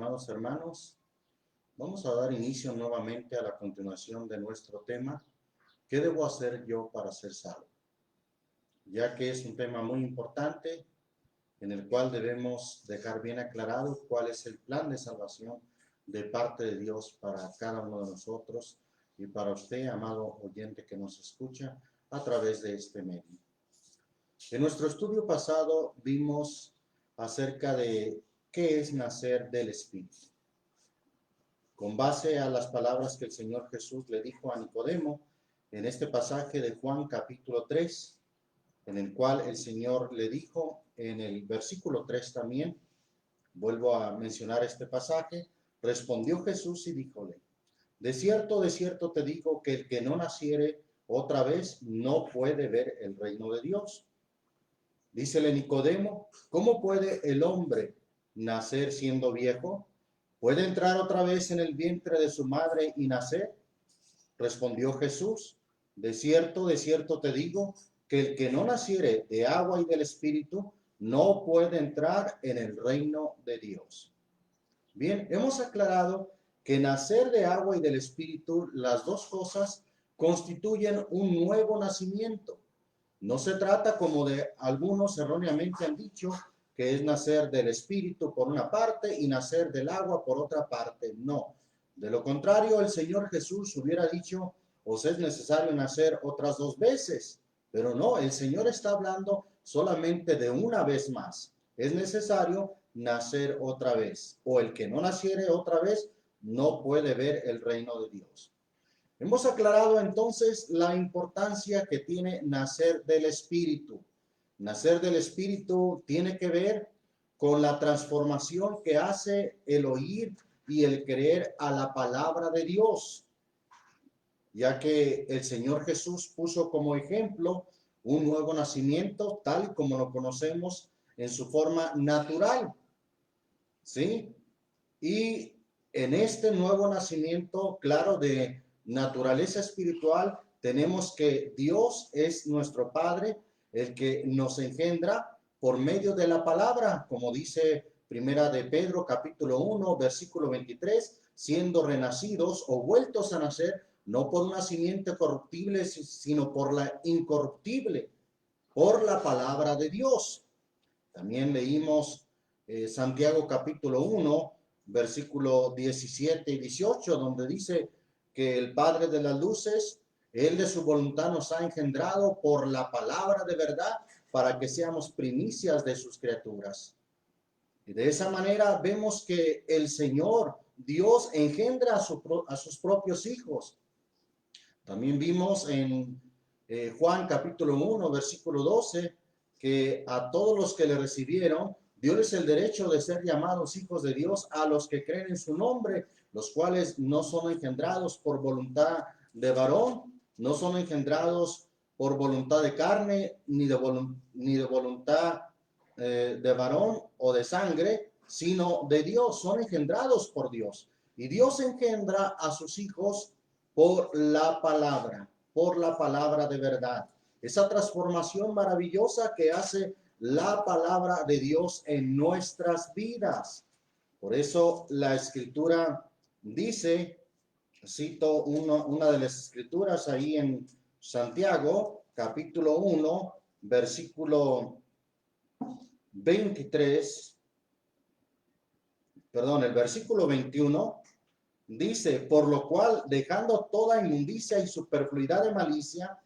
amados hermanos, vamos a dar inicio nuevamente a la continuación de nuestro tema, ¿qué debo hacer yo para ser salvo? Ya que es un tema muy importante en el cual debemos dejar bien aclarado cuál es el plan de salvación de parte de Dios para cada uno de nosotros y para usted, amado oyente que nos escucha a través de este medio. En nuestro estudio pasado vimos acerca de qué es nacer del Espíritu. Con base a las palabras que el Señor Jesús le dijo a Nicodemo en este pasaje de Juan capítulo 3, en el cual el Señor le dijo en el versículo 3 también, vuelvo a mencionar este pasaje, respondió Jesús y díjole, de cierto te digo que el que no naciere otra vez no puede ver el reino de Dios. Dícele Nicodemo, ¿cómo puede el hombre nacer siendo viejo? ¿Puede entrar otra vez en el vientre de su madre y nacer? Respondió Jesús, de cierto te digo, que el que no naciere de agua y del Espíritu no puede entrar en el reino de Dios. Bien, hemos aclarado que nacer de agua y del Espíritu, las dos cosas, constituyen un nuevo nacimiento. No se trata, como de algunos erróneamente han dicho, que es nacer del Espíritu por una parte y nacer del agua por otra parte. No. De lo contrario, el Señor Jesús hubiera dicho, os es necesario nacer otras dos veces. Pero no, el Señor está hablando solamente de una vez más. Es necesario nacer otra vez. O el que no naciere otra vez no puede ver el reino de Dios. Hemos aclarado entonces la importancia que tiene nacer del Espíritu. Nacer del Espíritu tiene que ver con la transformación que hace el oír y el creer a la palabra de Dios, ya que el Señor Jesús puso como ejemplo un nuevo nacimiento tal como lo conocemos en su forma natural, ¿sí? Y en este nuevo nacimiento, claro, de naturaleza espiritual, tenemos que Dios es nuestro Padre, el que nos engendra por medio de la palabra, como dice Primera de Pedro, capítulo 1, versículo 23, siendo renacidos o vueltos a nacer, no por una simiente corruptible, sino por la incorruptible, por la palabra de Dios. También leímos Santiago capítulo 1, versículo 17 y 18, donde dice que el Padre de las luces, Él de su voluntad nos ha engendrado por la palabra de verdad para que seamos primicias de sus criaturas. Y de esa manera vemos que el Señor, Dios, engendra a sus propios hijos. También vimos en Juan capítulo 1, versículo 12, que a todos los que le recibieron, dióles el derecho de ser llamados hijos de Dios a los que creen en su nombre, los cuales no son engendrados por voluntad de varón, no son engendrados por voluntad de carne, ni de voluntad de varón o de sangre, sino de Dios, son engendrados por Dios. Y Dios engendra a sus hijos por la palabra de verdad. Esa transformación maravillosa que hace la palabra de Dios en nuestras vidas. Por eso la escritura dice, cito una de las escrituras ahí en Santiago, capítulo 1, versículo 23, perdón, el versículo 21, dice, por lo cual, dejando toda inmundicia y superfluidad de malicia,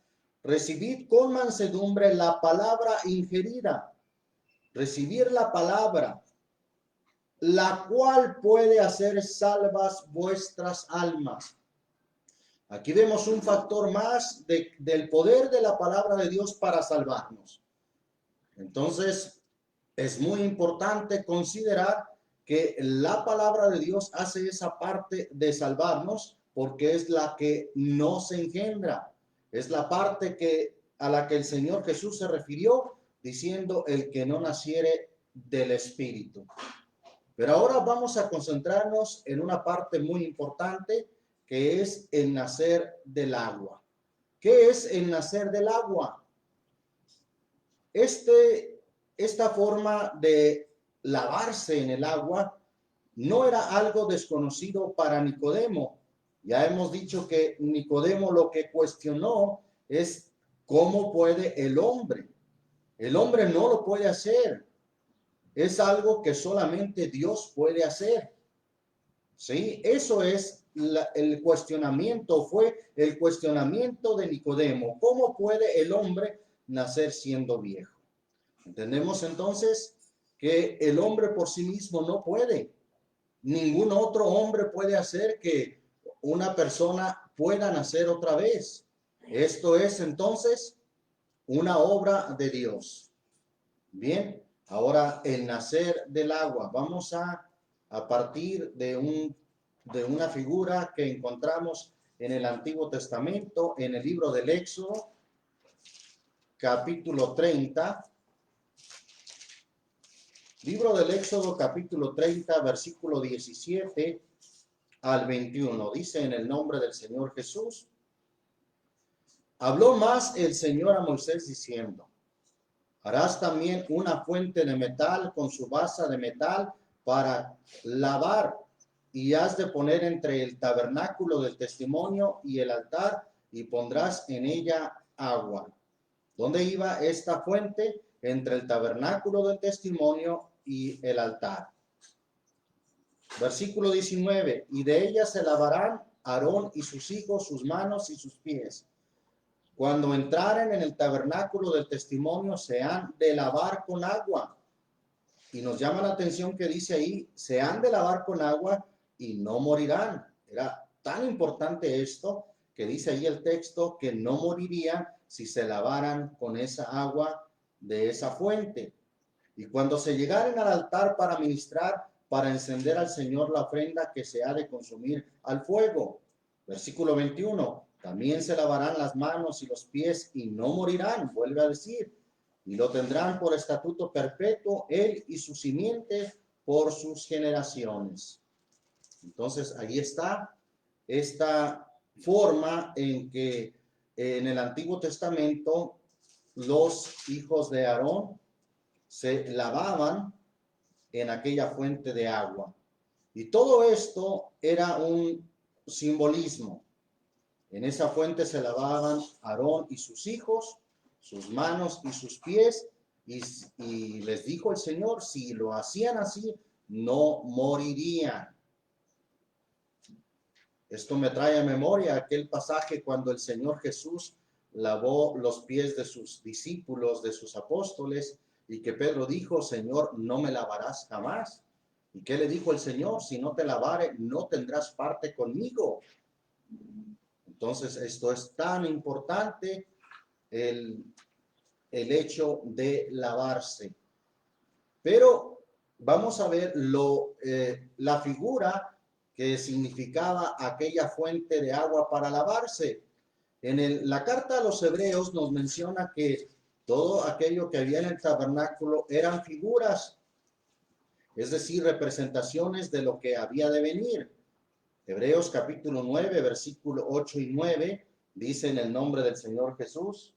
recibid con mansedumbre la palabra ingerida. Recibir la palabra, la cual puede hacer salvas vuestras almas. Aquí vemos un factor más del poder de la palabra de Dios para salvarnos. Entonces, es muy importante considerar que la palabra de Dios hace esa parte de salvarnos porque es la que nos engendra. Es la parte a la que el Señor Jesús se refirió diciendo el que no naciere del Espíritu. Pero ahora vamos a concentrarnos en una parte muy importante que es el nacer del agua. ¿Qué es el nacer del agua? Esta forma de lavarse en el agua no era algo desconocido para Nicodemo. Ya hemos dicho que Nicodemo lo que cuestionó es cómo puede el hombre. El hombre no lo puede hacer. Es algo que solamente Dios puede hacer. ¿Sí? Eso es el cuestionamiento, fue el cuestionamiento de Nicodemo. ¿Cómo puede el hombre nacer siendo viejo? Entendemos entonces que el hombre por sí mismo no puede. Ningún otro hombre puede hacer que una persona pueda nacer otra vez. Esto es entonces una obra de Dios. Bien, ahora el nacer del agua. Vamos a partir de una figura que encontramos en el Antiguo Testamento, en el libro del Éxodo, capítulo 30. Libro del Éxodo, capítulo 30, versículo 17 al 21. Dice: en el nombre del Señor Jesús. Habló más el Señor a Moisés diciendo: harás también una fuente de metal con su base de metal para lavar, y has de poner entre el tabernáculo del testimonio y el altar, y pondrás en ella agua. ¿Dónde iba esta fuente? Entre el tabernáculo del testimonio y el altar. Versículo 19. Y de ella se lavarán Aarón y sus hijos sus manos y sus pies. Cuando entraren en el tabernáculo del testimonio, se han de lavar con agua. Y nos llama la atención que dice ahí, se han de lavar con agua y no morirán. Era tan importante esto que dice ahí el texto que no morirían si se lavaran con esa agua de esa fuente. Y cuando se llegaren al altar para ministrar, para encender al Señor la ofrenda que se ha de consumir al fuego. Versículo 21. También se lavarán las manos y los pies y no morirán, vuelve a decir, y lo tendrán por estatuto perpetuo él y su simiente por sus generaciones. Entonces, ahí está esta forma en que en el Antiguo Testamento los hijos de Aarón se lavaban en aquella fuente de agua. Y todo esto era un simbolismo. En esa fuente se lavaban Aarón y sus hijos, sus manos y sus pies, y les dijo el Señor, si lo hacían así, no morirían. Esto me trae a memoria aquel pasaje cuando el Señor Jesús lavó los pies de sus discípulos, de sus apóstoles, y que Pedro dijo: Señor, no me lavarás jamás. ¿Y qué le dijo el Señor? Si no te lavare, no tendrás parte conmigo. Entonces, esto es tan importante, el hecho de lavarse. Pero vamos a ver la figura que significaba aquella fuente de agua para lavarse. En la carta a los Hebreos nos menciona que todo aquello que había en el tabernáculo eran figuras, es decir, representaciones de lo que había de venir. Hebreos capítulo 9, versículo 8 y 9, dice: en el nombre del Señor Jesús,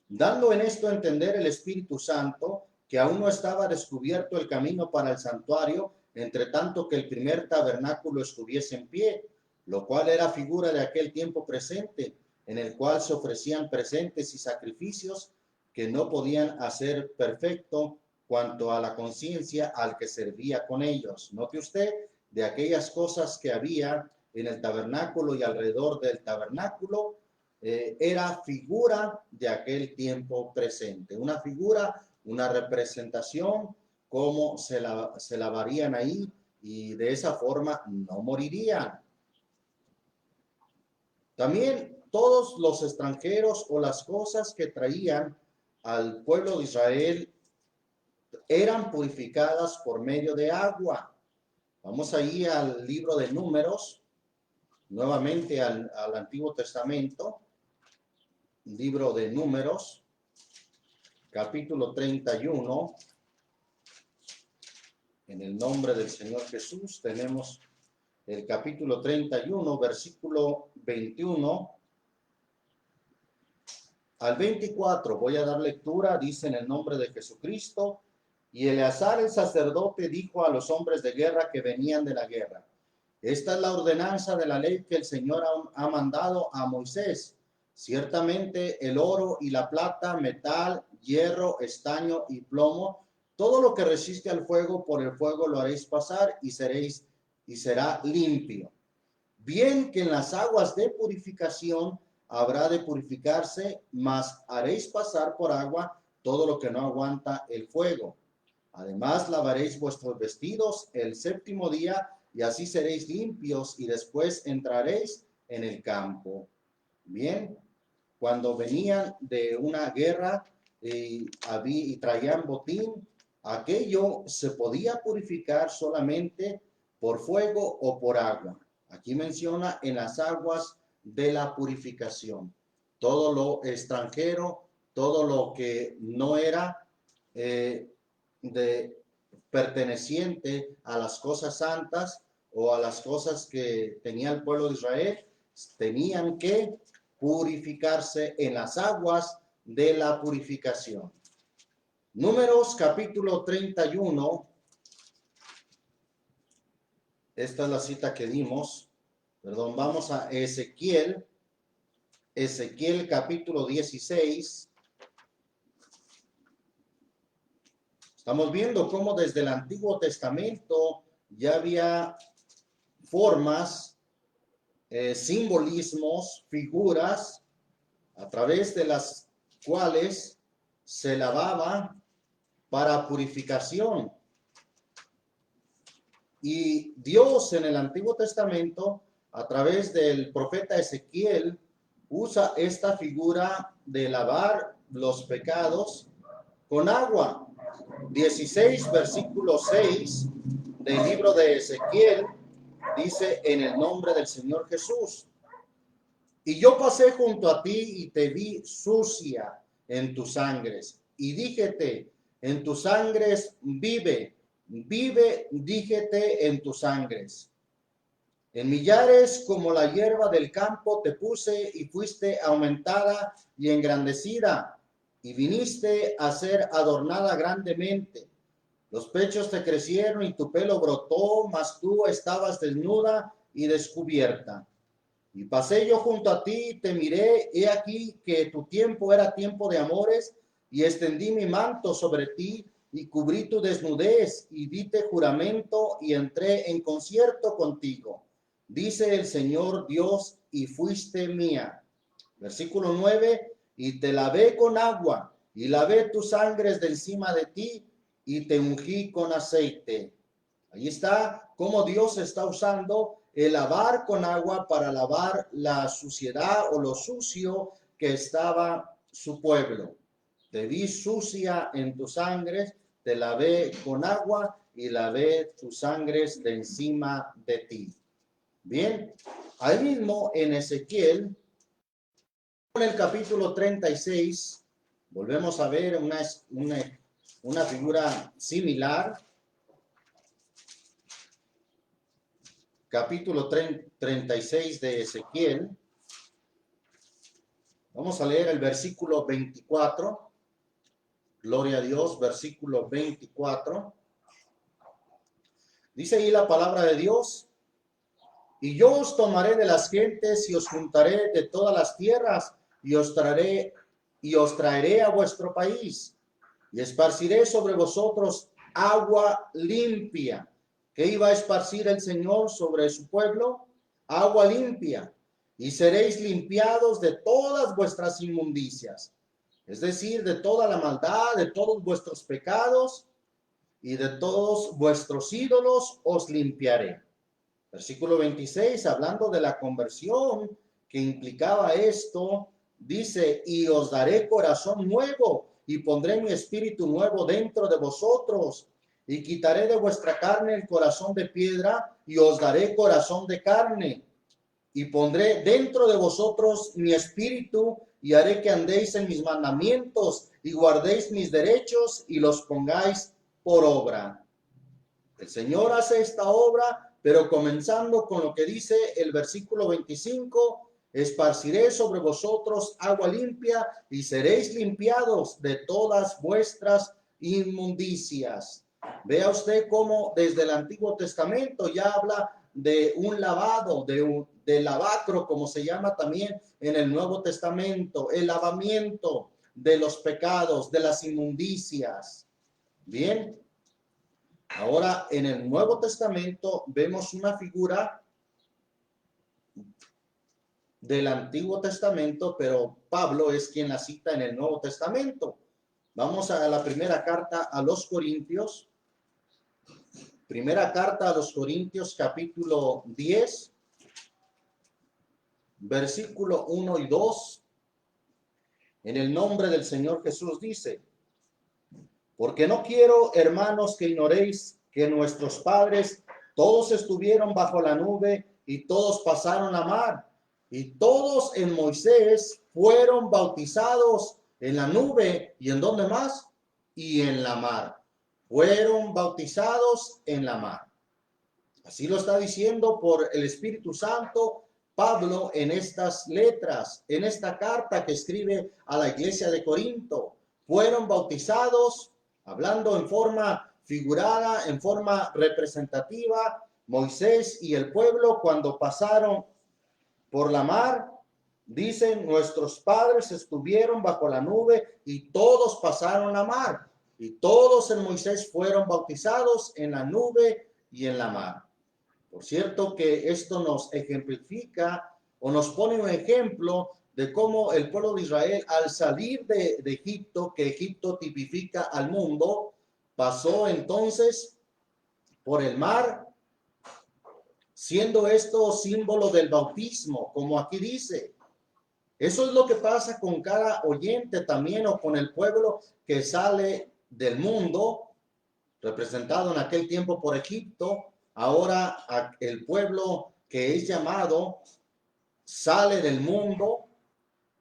dando en esto a entender el Espíritu Santo que aún no estaba descubierto el camino para el santuario, entre tanto que el primer tabernáculo estuviese en pie, lo cual era figura de aquel tiempo presente, en el cual se ofrecían presentes y sacrificios que no podían hacer perfecto cuanto a la conciencia al que servía con ellos. Note usted, de aquellas cosas que había en el tabernáculo y alrededor del tabernáculo, era figura de aquel tiempo presente, una figura, una representación, cómo se lavarían ahí, y de esa forma no morirían. También todos los extranjeros o las cosas que traían al pueblo de Israel eran purificadas por medio de agua. Vamos ahí al libro de Números, nuevamente al Antiguo Testamento, libro de Números, capítulo 31. En el nombre del Señor Jesús tenemos el capítulo 31, versículo 21 al 24. Voy a dar lectura. Dice: en el nombre de Jesucristo, Y Eleazar el sacerdote dijo a los hombres de guerra que venían de la guerra: esta es la ordenanza de la ley que el Señor ha mandado a Moisés. Ciertamente el oro y la plata, metal, hierro, estaño y plomo, todo lo que resiste al fuego, por el fuego lo haréis pasar y será limpio. Bien que en las aguas de purificación habrá de purificarse, mas haréis pasar por agua todo lo que no aguanta el fuego. Además lavaréis vuestros vestidos el séptimo día, y así seréis limpios, y después entraréis en el campo. Bien, cuando venían de una guerra y traían botín, aquello se podía purificar solamente por fuego o por agua. Aquí menciona en las aguas de la purificación. Todo lo extranjero, todo lo que no era perteneciente a las cosas santas o a las cosas que tenía el pueblo de Israel, tenían que purificarse en las aguas de la purificación. Números capítulo 31. Esta es la cita que dimos. Perdón, vamos a Ezequiel. Ezequiel capítulo 16. Estamos viendo cómo desde el Antiguo Testamento ya había formas, simbolismos, figuras, a través de las cuales se lavaba para purificación. Y Dios en el Antiguo Testamento, a través del profeta Ezequiel, usa esta figura de lavar los pecados con agua. 16, versículo 6 del libro de Ezequiel, dice: en el nombre del Señor Jesús. Y yo pasé junto a ti y te vi sucia en tus sangres. Y díjete: en tus sangres vive, vive, díjete en tus sangres. En millares como la hierba del campo te puse y fuiste aumentada y engrandecida. Y viniste a ser adornada grandemente. Los pechos te crecieron y tu pelo brotó, mas tú estabas desnuda y descubierta. Y pasé yo junto a ti y te miré, he aquí que tu tiempo era tiempo de amores, y extendí mi manto sobre ti y cubrí tu desnudez y dite juramento y entré en concierto contigo, dice el Señor Dios, y fuiste mía. Versículo 9. Y te lavé con agua, y lavé tus sangres de encima de ti, y te ungí con aceite. Ahí está cómo Dios está usando el lavar con agua para lavar la suciedad o lo sucio que estaba su pueblo. Te vi sucia en tus sangres, te lavé con agua y lavé tus sangres de encima de ti. Bien, ahí mismo en Ezequiel, en el capítulo 36, volvemos a ver una figura similar. Capítulo 36 de Ezequiel. Vamos a leer el versículo 24. Gloria a Dios, versículo 24. Dice ahí la palabra de Dios: y yo os tomaré de las gentes y os juntaré de todas las tierras y os traeré a vuestro país y esparciré sobre vosotros agua limpia. ¿Qué iba a esparcir el Señor sobre su pueblo? Agua limpia. Y seréis limpiados de todas vuestras inmundicias, es decir, de toda la maldad, de todos vuestros pecados y de todos vuestros ídolos os limpiaré. Versículo 26, hablando de la conversión que implicaba esto, dice: y os daré corazón nuevo y pondré mi espíritu nuevo dentro de vosotros y quitaré de vuestra carne el corazón de piedra y os daré corazón de carne y pondré dentro de vosotros mi espíritu y haré que andéis en mis mandamientos y guardéis mis derechos y los pongáis por obra. El Señor hace esta obra, pero comenzando con lo que dice el versículo 25, esparciré sobre vosotros agua limpia y seréis limpiados de todas vuestras inmundicias. Vea usted cómo desde el Antiguo Testamento ya habla de un lavado, de lavacro, como se llama también en el Nuevo Testamento, el lavamiento de los pecados, de las inmundicias. Bien, ahora en el Nuevo Testamento vemos una figura del Antiguo Testamento, pero Pablo es quien la cita en el Nuevo Testamento. Vamos a la primera carta a los Corintios. Primera carta a los Corintios, capítulo 10, versículo 1 y 2. En el nombre del Señor Jesús dice: porque no quiero, hermanos, que ignoréis que nuestros padres todos estuvieron bajo la nube y todos pasaron la mar, y todos en Moisés fueron bautizados en la nube. ¿Y en dónde más? Y en la mar. Fueron bautizados en la mar. Así lo está diciendo por el Espíritu Santo Pablo en estas letras, en esta carta que escribe a la iglesia de Corinto. Fueron bautizados, hablando en forma figurada, en forma representativa, Moisés y el pueblo cuando pasaron por la mar. Dicen, nuestros padres estuvieron bajo la nube y todos pasaron la mar. Y todos en Moisés fueron bautizados en la nube y en la mar. Por cierto que esto nos ejemplifica o nos pone un ejemplo de cómo el pueblo de Israel al salir de Egipto, que Egipto tipifica al mundo, pasó entonces por el mar, siendo esto símbolo del bautismo, como aquí dice. Eso es lo que pasa con cada oyente también, o con el pueblo que sale del mundo, representado en aquel tiempo por Egipto. Ahora el pueblo que es llamado sale del mundo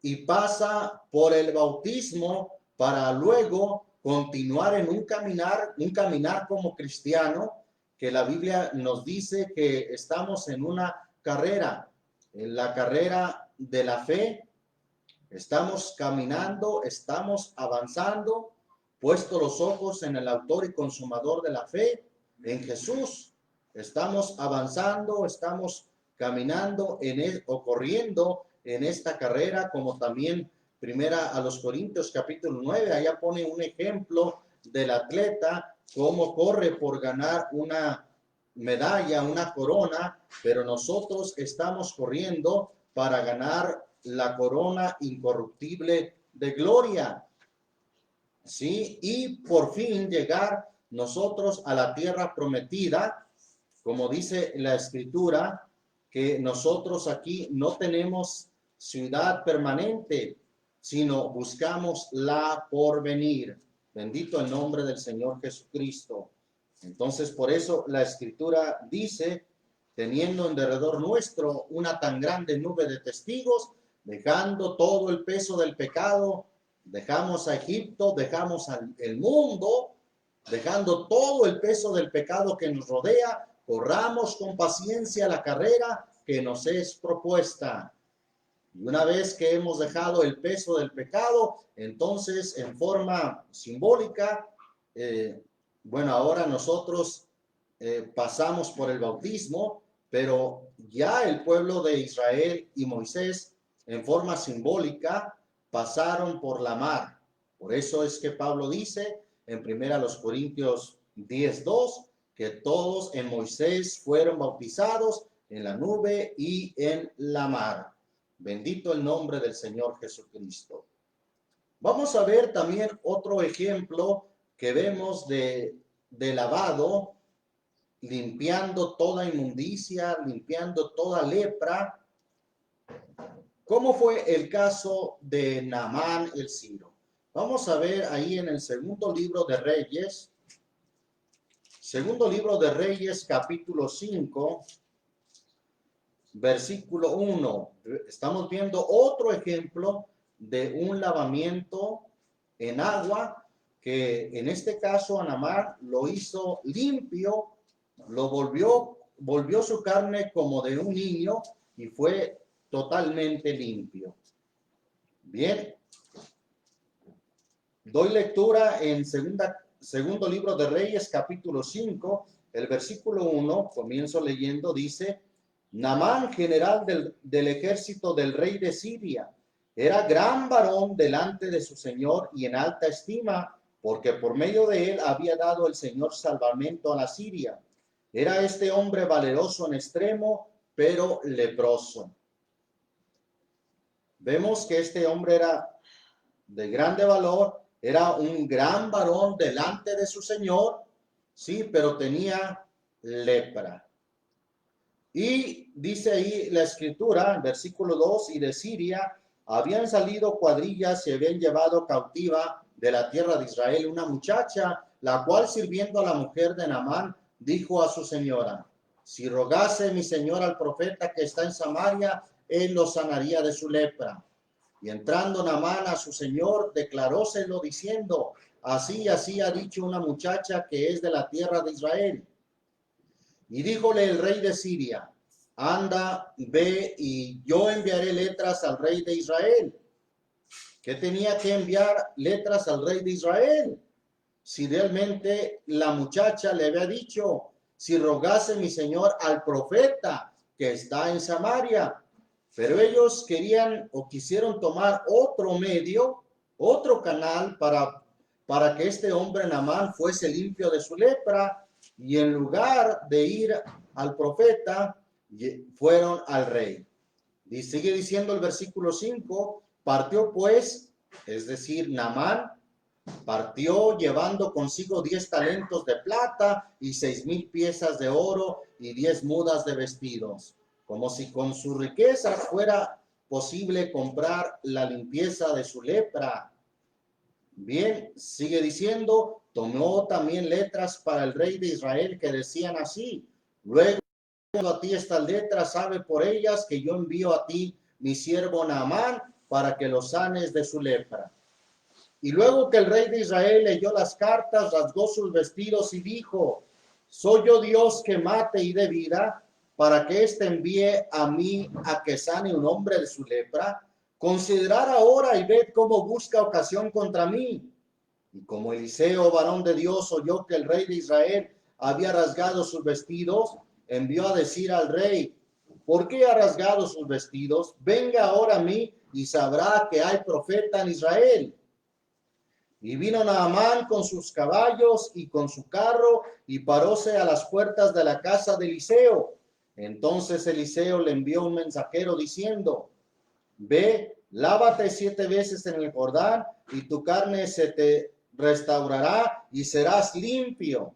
y pasa por el bautismo para luego continuar en un caminar como cristiano, que la Biblia nos dice que estamos en una carrera, en la carrera de la fe. Estamos caminando, estamos avanzando, puesto los ojos en el autor y consumador de la fe, en Jesús. Estamos avanzando, estamos caminando o corriendo en esta carrera, como también primera a los Corintios capítulo 9, allá pone un ejemplo del atleta, cómo corre por ganar una medalla, una corona, pero nosotros estamos corriendo para ganar la corona incorruptible de gloria. ¿Sí? Y por fin llegar nosotros a la tierra prometida, como dice la Escritura, que nosotros aquí no tenemos ciudad permanente, sino buscamos la porvenir. Bendito el nombre del Señor Jesucristo. Entonces, por eso la Escritura dice, teniendo en derredor nuestro una tan grande nube de testigos, dejando todo el peso del pecado, dejamos a Egipto, dejamos el mundo, dejando todo el peso del pecado que nos rodea, corramos con paciencia la carrera que nos es propuesta. Y una vez que hemos dejado el peso del pecado, entonces en forma simbólica, bueno, ahora nosotros pasamos por el bautismo, pero ya el pueblo de Israel y Moisés, en forma simbólica, pasaron por la mar. Por eso es que Pablo dice en 1 Corintios 10:2, que todos en Moisés fueron bautizados en la nube y en la mar. Bendito el nombre del Señor Jesucristo. Vamos a ver también otro ejemplo que vemos de lavado, limpiando toda inmundicia, limpiando toda lepra. ¿Cómo fue el caso de Naamán el sirio? Vamos a ver ahí en el segundo libro de Reyes, capítulo 5, versículo 1. Estamos viendo otro ejemplo de un lavamiento en agua, que en este caso Naamán lo hizo limpio, lo volvió su carne como de un niño y fue totalmente limpio. Bien, doy lectura en segundo libro de Reyes, capítulo 5, el versículo 1, comienzo leyendo, dice: Naamán, general del ejército del rey de Siria, era gran varón delante de su señor y en alta estima, porque por medio de él había dado el Señor salvamento a la Siria. Era este hombre valeroso en extremo, pero leproso. Vemos que este hombre era de grande valor, era un gran varón delante de su señor, sí, pero tenía lepra. Y dice ahí la escritura, versículo 2, y de Siria habían salido cuadrillas y habían llevado cautiva de la tierra de Israel una muchacha, la cual sirviendo a la mujer de Naamán, dijo a su señora: si rogase mi señor al profeta que está en Samaria, él lo sanaría de su lepra. Y entrando Naamán a su señor, declaróselo diciendo: así y así ha dicho una muchacha que es de la tierra de Israel. Y díjole el rey de Siria: anda, ve, y yo enviaré letras al rey de Israel. ¿Qué tenía que enviar letras al rey de Israel? Si realmente la muchacha le había dicho: si rogase mi señor al profeta que está en Samaria. Pero ellos querían o quisieron tomar otro medio, otro canal para que este hombre Naamán fuese limpio de su lepra, y en lugar de ir al profeta, fueron al rey. Y sigue diciendo el versículo 5, partió pues, es decir, Naamán, partió llevando consigo 10 talentos de plata y 6,000 piezas de oro y 10 mudas de vestidos, como si con sus riquezas fuera posible comprar la limpieza de su lepra. Bien, sigue diciendo, tomó también letras para el rey de Israel que decían así: luego a ti estas letras, sabe por ellas que yo envío a ti mi siervo Naamán para que lo sanes de su lepra. Y luego que el rey de Israel leyó las cartas, rasgó sus vestidos y dijo: ¿soy yo Dios que mate y dé vida, para que éste envíe a mí a que sane un hombre de su lepra? Considerad ahora y ved cómo busca ocasión contra mí. Y como Eliseo, varón de Dios, oyó que el rey de Israel había rasgado sus vestidos, envió a decir al rey: ¿por qué ha rasgado sus vestidos? Venga ahora a mí y sabrá que hay profeta en Israel. Y vino Naamán con sus caballos y con su carro y paróse a las puertas de la casa de Eliseo. Entonces Eliseo le envió un mensajero diciendo: ve, lávate 7 veces en el Jordán y tu carne se te restaurará y serás limpio.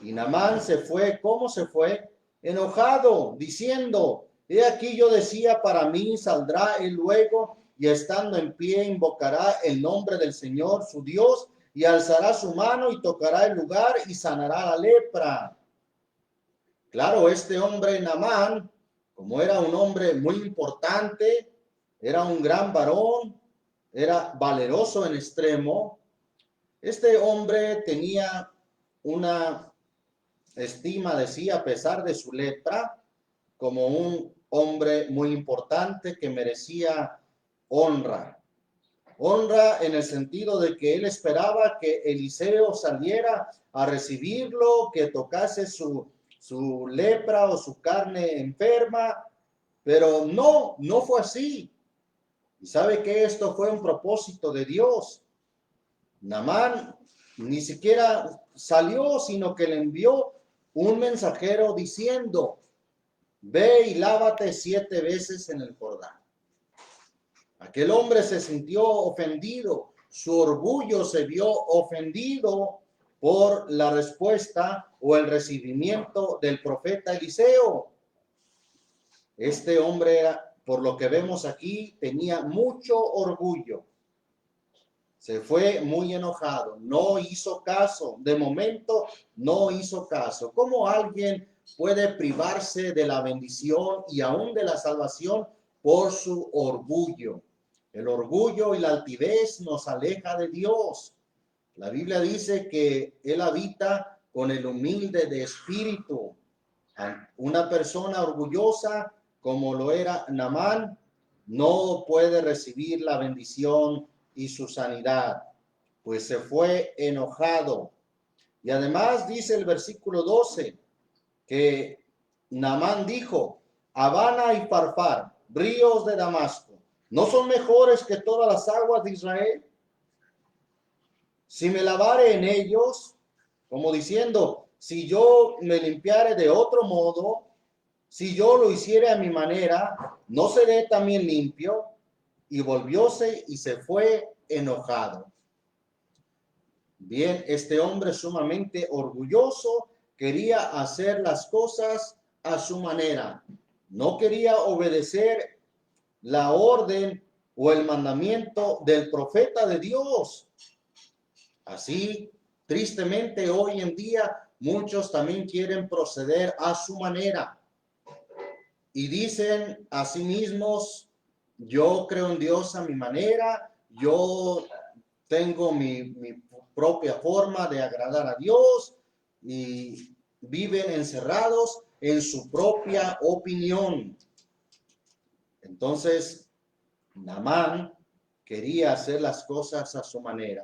Y Naamán se fue. ¿Cómo se fue? Enojado, diciendo: he aquí yo decía para mí, saldrá él luego y estando en pie invocará el nombre del Señor su Dios y alzará su mano y tocará el lugar y sanará la lepra. Claro, este hombre Naamán, como era un hombre muy importante, era un gran varón, era valeroso en extremo, este hombre tenía una estima de sí, a pesar de su lepra, como un hombre muy importante que merecía honra. Honra en el sentido de que él esperaba que Eliseo saliera a recibirlo, que tocase su lepra o su carne enferma, pero no fue así. Y sabe que esto fue un propósito de Dios. Naamán ni siquiera salió, sino que le envió un mensajero diciendo: ve y lávate 7 veces en el Jordán. Aquel hombre se sintió ofendido, su orgullo se vio ofendido por la respuesta o el recibimiento del profeta Eliseo. Este hombre, por lo que vemos aquí, tenía mucho orgullo. Se fue muy enojado, no hizo caso, de momento no hizo caso. ¿Cómo alguien puede privarse de la bendición y aún de la salvación por su orgullo? El orgullo y la altivez nos aleja de Dios. La Biblia dice que Él habita con el humilde de espíritu. Una persona orgullosa, como lo era Naamán, no puede recibir la bendición y su sanidad, pues se fue enojado. Y además dice el versículo 12 que Naamán dijo, Abana y Farfar, ríos de Damasco, ¿no son mejores que todas las aguas de Israel? Si me lavare en ellos, como diciendo, si yo me limpiare de otro modo, si yo lo hiciera a mi manera, ¿no seré también limpio? Y volvióse y se fue enojado. Bien, este hombre sumamente orgulloso quería hacer las cosas a su manera. No quería obedecer la orden o el mandamiento del profeta de Dios. Así, tristemente, hoy en día, muchos también quieren proceder a su manera. Y dicen a sí mismos, yo creo en Dios a mi manera, yo tengo mi propia forma de agradar a Dios, y viven encerrados en su propia opinión. Entonces, Naamán quería hacer las cosas a su manera.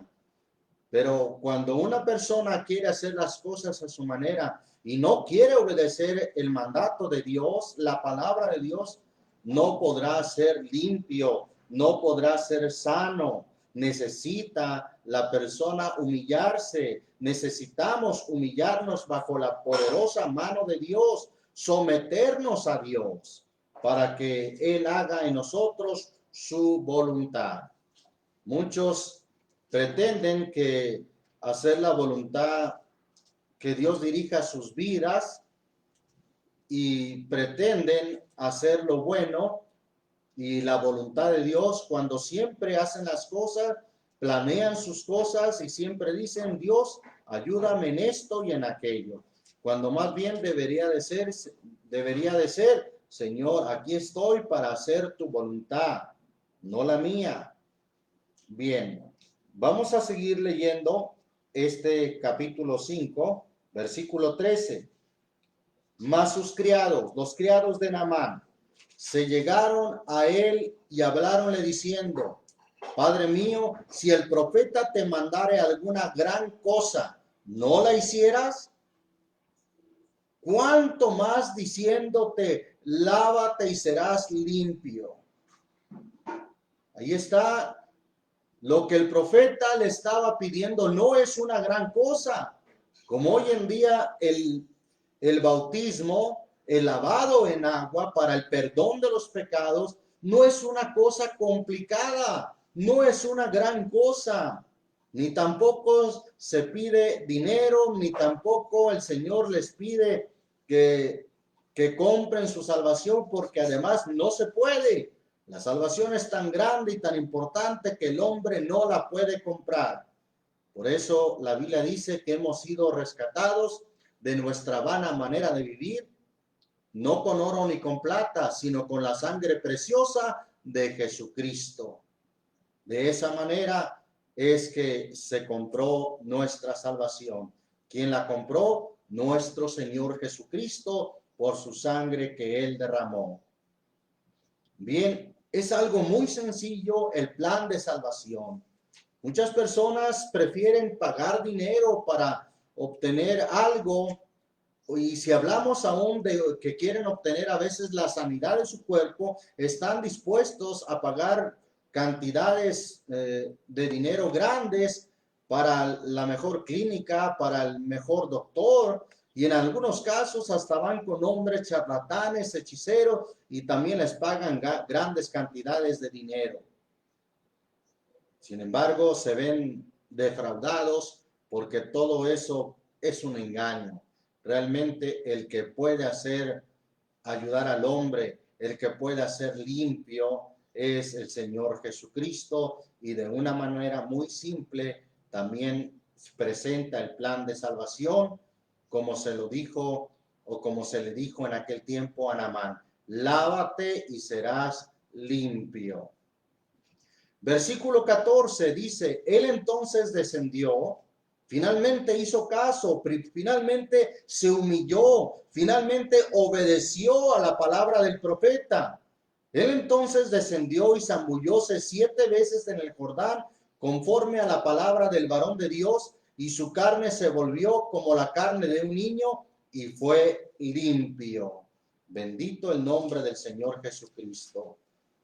Pero cuando una persona quiere hacer las cosas a su manera y no quiere obedecer el mandato de Dios, la palabra de Dios, no podrá ser limpio, no podrá ser sano. Necesita la persona humillarse. Necesitamos humillarnos bajo la poderosa mano de Dios, someternos a Dios para que Él haga en nosotros su voluntad. Muchos pretenden que hacer la voluntad, que Dios dirija sus vidas, y pretenden hacer lo bueno y la voluntad de Dios cuando siempre hacen las cosas, planean sus cosas y siempre dicen, Dios, ayúdame en esto y en aquello. Cuando más bien debería de ser, Señor, aquí estoy para hacer tu voluntad, no la mía. Bien, vamos a seguir leyendo este capítulo 5, versículo 13. Mas sus criados, los criados de Naamán, se llegaron a él y hablaronle diciendo, Padre mío, si el profeta te mandare alguna gran cosa, ¿no la hicieras? ¿Cuánto más diciéndote, lávate y serás limpio? Ahí está. Lo que el profeta le estaba pidiendo no es una gran cosa. Como hoy en día el bautismo, el lavado en agua para el perdón de los pecados, no es una cosa complicada, no es una gran cosa. Ni tampoco se pide dinero, ni tampoco el Señor les pide que compren su salvación, porque además no se puede. La salvación es tan grande y tan importante que el hombre no la puede comprar. Por eso la Biblia dice que hemos sido rescatados de nuestra vana manera de vivir, no con oro ni con plata, sino con la sangre preciosa de Jesucristo. De esa manera es que se compró nuestra salvación. ¿Quién la compró? Nuestro Señor Jesucristo, por su sangre que Él derramó. Bien, es algo muy sencillo el plan de salvación. Muchas personas prefieren pagar dinero para obtener algo, y si hablamos aún de que quieren obtener a veces la sanidad de su cuerpo, están dispuestos a pagar cantidades de dinero grandes para la mejor clínica, para el mejor doctor, y en algunos casos hasta van con hombres charlatanes, hechiceros, y también les pagan grandes cantidades de dinero. Sin embargo, se ven defraudados porque todo eso es un engaño. Realmente el que puede ayudar al hombre, el que puede hacer limpio, es el Señor Jesucristo, y de una manera muy simple también presenta el plan de salvación, como se lo dijo o como se le dijo en aquel tiempo a Naamán: lávate y serás limpio. Versículo 14 dice, él entonces descendió, finalmente hizo caso, finalmente se humilló, finalmente obedeció a la palabra del profeta. Él entonces descendió y zambullóse 7 veces en el Jordán, conforme a la palabra del varón de Dios, y su carne se volvió como la carne de un niño y fue limpio. Bendito el nombre del Señor Jesucristo.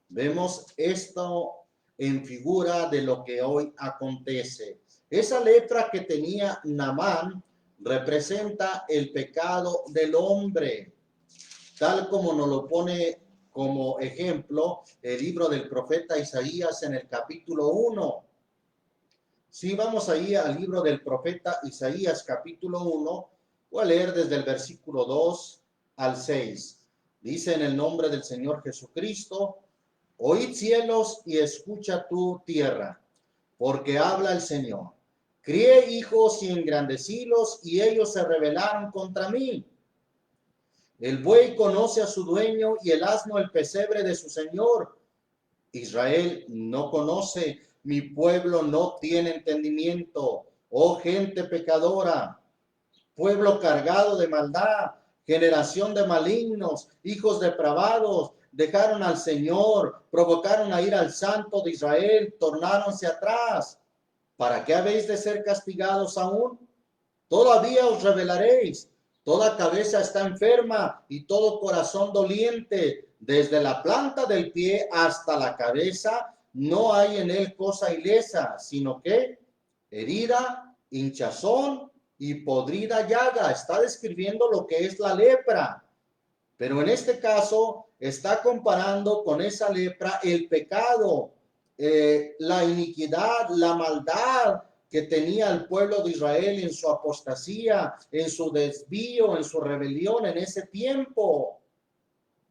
Vemos esto en figura de lo que hoy acontece. Esa lepra que tenía Naamán representa el pecado del hombre, tal como nos lo pone como ejemplo el libro del profeta Isaías en el capítulo 1. Si vamos ahí al libro del profeta Isaías capítulo 1, voy a leer desde el versículo 2 al 6. Dice: en el nombre del Señor Jesucristo, oíd cielos y escucha tu tierra, porque habla el Señor. Crié hijos y engrandecílos, y ellos se rebelaron contra mí. El buey conoce a su dueño, y el asno el pesebre de su señor. Israel no conoce, mi pueblo no tiene entendimiento. Oh gente pecadora, pueblo cargado de maldad, generación de malignos, hijos depravados, dejaron al Señor, provocaron a ir al Santo de Israel, tornáronse atrás. ¿Para qué habéis de ser castigados aún? Todavía os rebelaréis. Toda cabeza está enferma y todo corazón doliente. Desde la planta del pie hasta la cabeza no hay en él cosa ilesa, sino que herida, hinchazón y podrida llaga. Está describiendo lo que es la lepra. Pero en este caso está comparando con esa lepra el pecado, la iniquidad, la maldad que tenía el pueblo de Israel en su apostasía, en su desvío, en su rebelión en ese tiempo.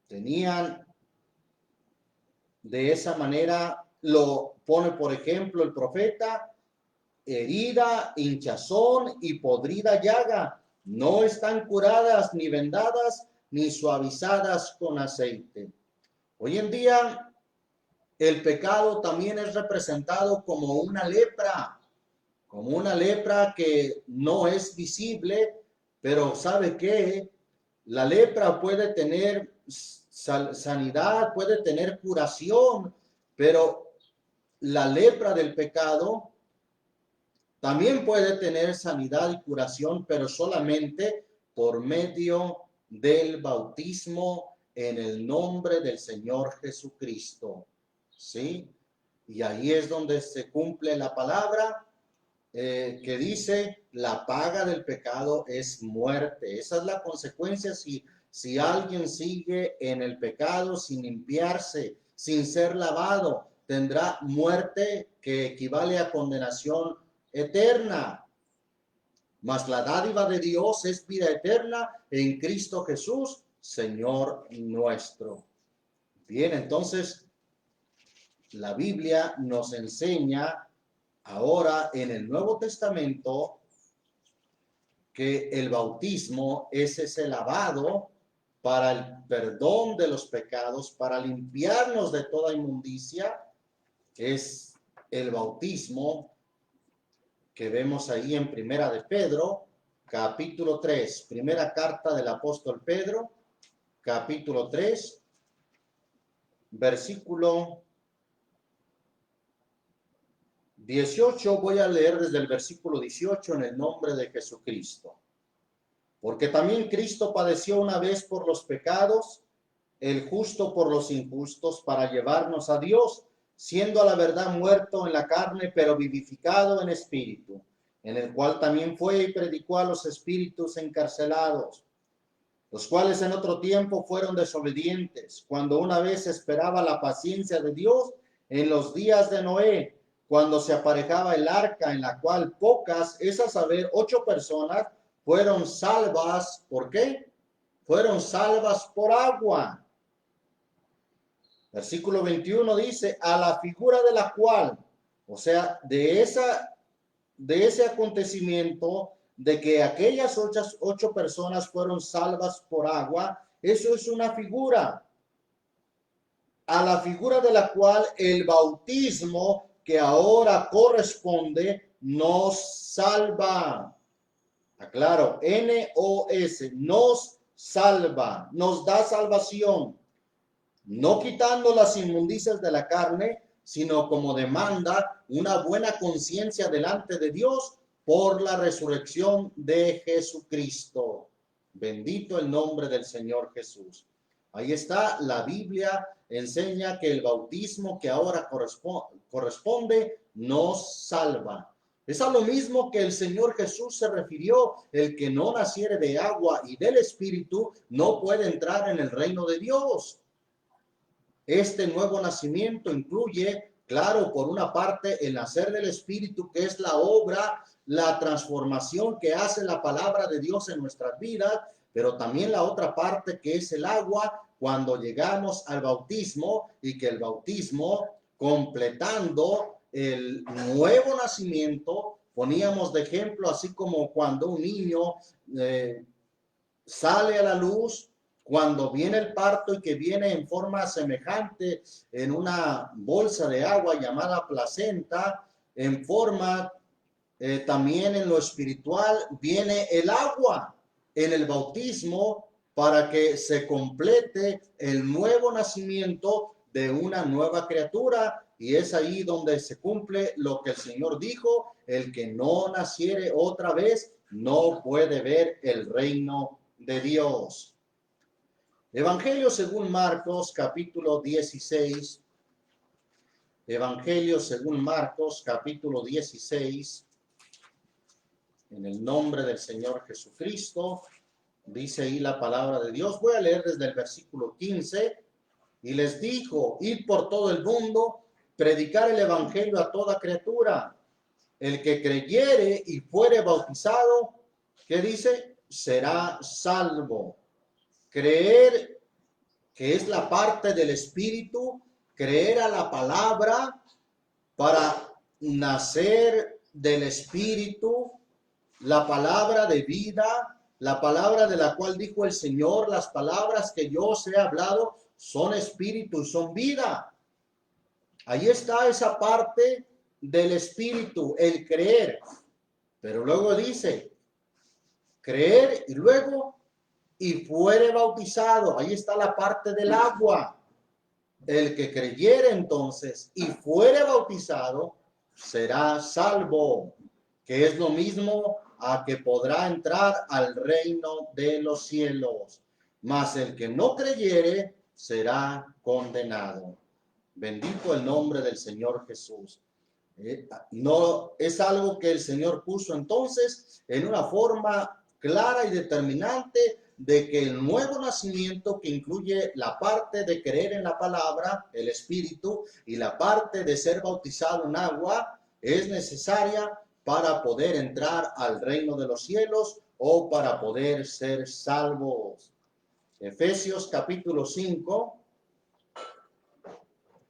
Tenían de esa manera, lo pone por ejemplo el profeta, herida, hinchazón y podrida llaga. No están curadas ni vendadas ni suavizadas con aceite. Hoy en día el pecado también es representado como una lepra que no es visible, pero ¿sabe qué? La lepra puede tener sanidad, puede tener curación, pero la lepra del pecado también puede tener sanidad y curación, pero solamente por medio del bautismo en el nombre del Señor Jesucristo. ¿Sí? Y ahí es donde se cumple la palabra que dice: la paga del pecado es muerte. Esa es la consecuencia si alguien sigue en el pecado sin limpiarse, sin ser lavado, tendrá muerte que equivale a condenación eterna. Mas la dádiva de Dios es vida eterna en Cristo Jesús, Señor nuestro. Bien, entonces la Biblia nos enseña ahora en el Nuevo Testamento que el bautismo es ese lavado para el perdón de los pecados, para limpiarnos de toda inmundicia. Es el bautismo que vemos ahí en Primera de Pedro, capítulo 3, primera carta del apóstol Pedro, capítulo 3, versículo 18, voy a leer desde el versículo 18 en el nombre de Jesucristo. Porque también Cristo padeció una vez por los pecados, el justo por los injustos, para llevarnos a Dios, siendo a la verdad muerto en la carne, pero vivificado en espíritu, en el cual también fue y predicó a los espíritus encarcelados, los cuales en otro tiempo fueron desobedientes, cuando una vez esperaba la paciencia de Dios en los días de Noé, cuando se aparejaba el arca, en la cual pocas, es a saber, 8 personas, fueron salvas. ¿Por qué? Fueron salvas por agua. Versículo 21 dice: a la figura de la cual, o sea, de ese acontecimiento, de que aquellas 8 personas fueron salvas por agua, eso es una figura. A la figura de la cual el bautismo que ahora corresponde nos salva. Aclaro, N-O-S, nos salva, nos da salvación, no quitando las inmundicias de la carne, sino como demanda una buena conciencia delante de Dios por la resurrección de Jesucristo. Bendito el nombre del Señor Jesús. Ahí está, la Biblia enseña que el bautismo que ahora corresponde nos salva. Es a lo mismo que el Señor Jesús se refirió: el que no naciere de agua y del Espíritu no puede entrar en el reino de Dios. Este nuevo nacimiento incluye, claro, por una parte, el nacer del Espíritu, que es la obra, la transformación que hace la palabra de Dios en nuestras vidas, pero también la otra parte, que es el agua, cuando llegamos al bautismo, y que el bautismo, completando el nuevo nacimiento, poníamos de ejemplo, así como cuando un niño sale a la luz, cuando viene el parto, y que viene en forma semejante en una bolsa de agua llamada placenta, en forma también en lo espiritual viene el agua en el bautismo, para que se complete el nuevo nacimiento de una nueva criatura. Y es ahí donde se cumple lo que el Señor dijo: el que no naciere otra vez no puede ver el reino de Dios. Evangelio según Marcos, capítulo 16. Evangelio según Marcos, capítulo 16. En el nombre del Señor Jesucristo, dice ahí la palabra de Dios. Voy a leer desde el versículo 15. Y les dijo: id por todo el mundo, predicar el evangelio a toda criatura. El que creyere y fuere bautizado, ¿qué dice? Será salvo. Creer, que es la parte del Espíritu, creer a la palabra para nacer del Espíritu, la palabra de vida, la palabra de la cual dijo el Señor: las palabras que yo os he hablado son espíritu y son vida. Ahí está esa parte del Espíritu, el creer. Pero luego dice, creer, y luego, y fuere bautizado. Ahí está la parte del agua. El que creyere entonces y fuere bautizado será salvo, que es lo mismo a que podrá entrar al reino de los cielos. Mas el que no creyere será condenado. Bendito el nombre del Señor Jesús. No es algo que el Señor puso entonces en una forma clara y determinante, de que el nuevo nacimiento, que incluye la parte de creer en la palabra, el Espíritu, y la parte de ser bautizado en agua, es necesaria para poder entrar al reino de los cielos, o para poder ser salvos. Efesios capítulo 5.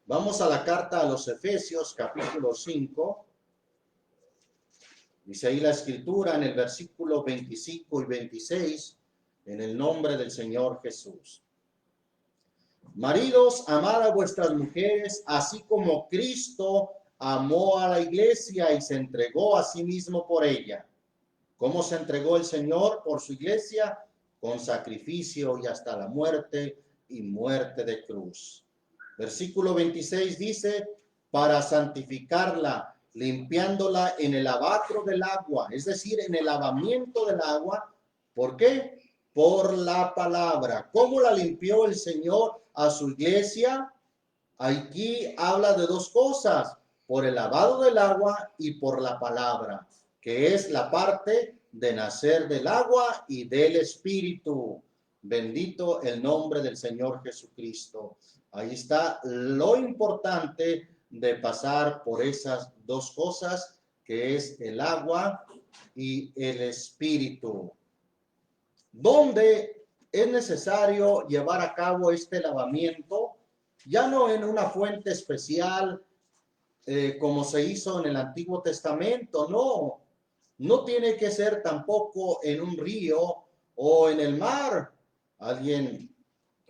Vamos a la carta a los Efesios capítulo 5. Dice ahí la escritura en el versículo 25 y 26, en el nombre del Señor Jesús. Maridos, amad a vuestras mujeres, así como Cristo amó a la iglesia y se entregó a sí mismo por ella. ¿Cómo se entregó el Señor por su iglesia? Con sacrificio y hasta la muerte, y muerte de cruz. Versículo 26 dice: para santificarla, limpiándola en el lavacro del agua, es decir, en el lavamiento del agua. ¿Por qué? Por la palabra. ¿Cómo la limpió el Señor a su iglesia? Aquí habla de dos cosas: por el lavado del agua y por la palabra, que es la parte de nacer del agua y del Espíritu. Bendito el nombre del Señor Jesucristo. Ahí está lo importante de pasar por esas dos cosas, que es el agua y el Espíritu. ¿Dónde es necesario llevar a cabo este lavamiento? Ya no en una fuente especial, como se hizo en el Antiguo Testamento, no tiene que ser tampoco en un río o en el mar. Alguien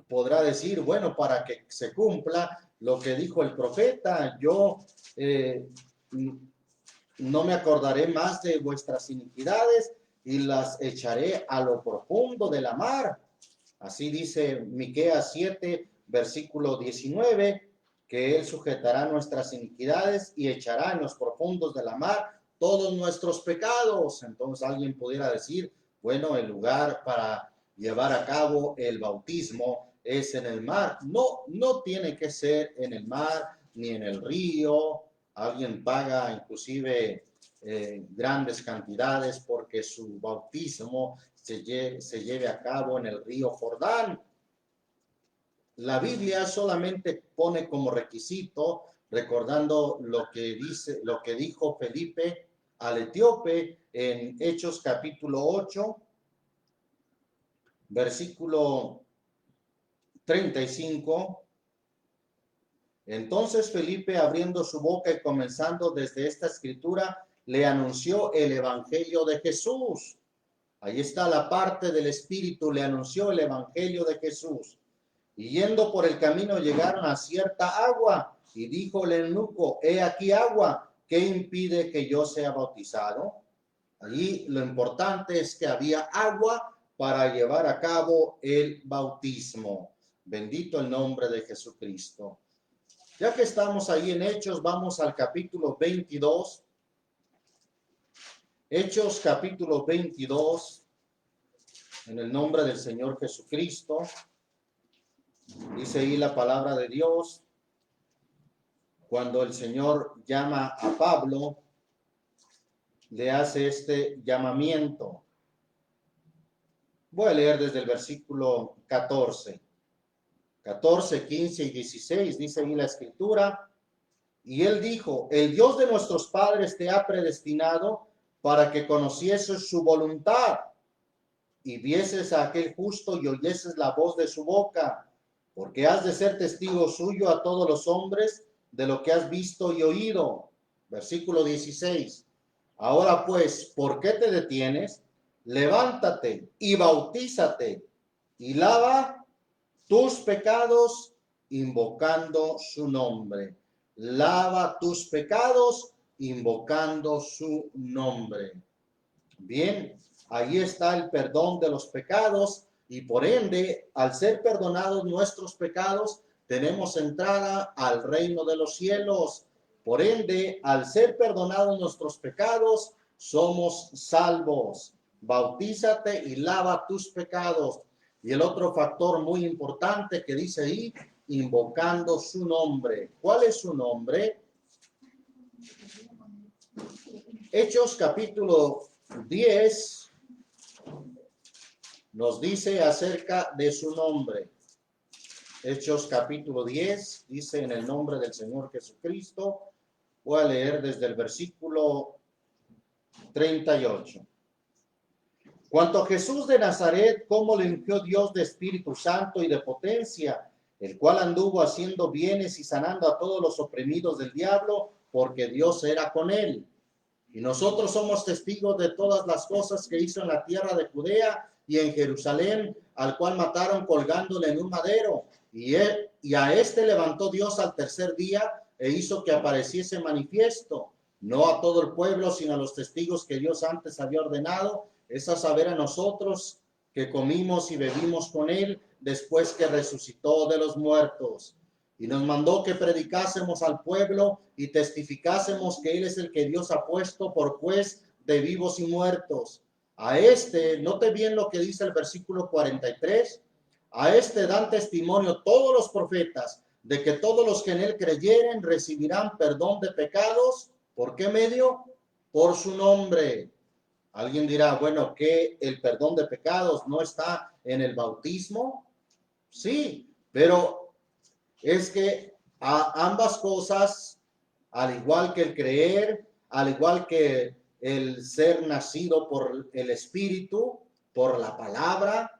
podrá decir, bueno, para que se cumpla lo que dijo el profeta, yo no me acordaré más de vuestras iniquidades y las echaré a lo profundo de la mar. Así dice Miqueas 7, versículo 19, que él sujetará nuestras iniquidades y echará en los profundos de la mar todos nuestros pecados. Entonces alguien pudiera decir, bueno, el lugar para llevar a cabo el bautismo es en el mar. No, no tiene que ser en el mar ni en el río. Alguien paga inclusive grandes cantidades porque su bautismo se lleve a cabo en el río Jordán. La Biblia solamente pone como requisito, recordando lo que dijo Felipe al etíope en Hechos capítulo 8, versículo 35. Entonces Felipe, abriendo su boca y comenzando desde esta escritura, le anunció el evangelio de Jesús. Ahí está la parte del Espíritu, le anunció el evangelio de Jesús. Y yendo por el camino llegaron a cierta agua, y dijo el eunuco, he aquí agua, ¿qué impide que yo sea bautizado? Allí lo importante es que había agua para llevar a cabo el bautismo. Bendito el nombre de Jesucristo. Ya que estamos ahí en Hechos, vamos al capítulo 22. Hechos capítulo 22, en el nombre del Señor Jesucristo. Dice ahí la palabra de Dios, cuando el Señor llama a Pablo, le hace este llamamiento. Voy a leer desde el versículo 14. 14, 15 y 16, dice ahí la escritura. Y él dijo, el Dios de nuestros padres te ha predestinado para que conocieses su voluntad y vieses a aquel justo y oyeses la voz de su boca, porque has de ser testigo suyo a todos los hombres de lo que has visto y oído. Versículo 16. Ahora pues, ¿por qué te detienes? Levántate y bautízate y lava tus pecados invocando su nombre. Lava tus pecados invocando su nombre. Bien, ahí está el perdón de los pecados y por ende, al ser perdonados nuestros pecados, tenemos entrada al reino de los cielos. Por ende, al ser perdonados nuestros pecados, somos salvos. Bautízate y lava tus pecados. Y el otro factor muy importante que dice ahí, invocando su nombre. ¿Cuál es su nombre? Hechos capítulo 10 nos dice acerca de su nombre. Hechos capítulo 10 dice en el nombre del Señor Jesucristo. Voy a leer desde el versículo 38. Cuanto a Jesús de Nazaret, cómo le ungió Dios de Espíritu Santo y de potencia, el cual anduvo haciendo bienes y sanando a todos los oprimidos del diablo, porque Dios era con él. Y nosotros somos testigos de todas las cosas que hizo en la tierra de Judea y en Jerusalén, al cual mataron colgándole en un madero. Y a este levantó Dios al tercer día e hizo que apareciese manifiesto, no a todo el pueblo, sino a los testigos que Dios antes había ordenado, es a saber a nosotros que comimos y bebimos con él después que resucitó de los muertos. Y nos mandó que predicásemos al pueblo y testificásemos que él es el que Dios ha puesto por juez de vivos y muertos. A este, note bien lo que dice el versículo 43, a este dan testimonio todos los profetas de que todos los que en él creyeren recibirán perdón de pecados. ¿Por qué medio? Por su nombre. Alguien dirá, bueno, ¿que el perdón de pecados no está en el bautismo? Sí, pero es que ambas cosas, al igual que el creer, al igual que el ser nacido por el Espíritu, por la palabra,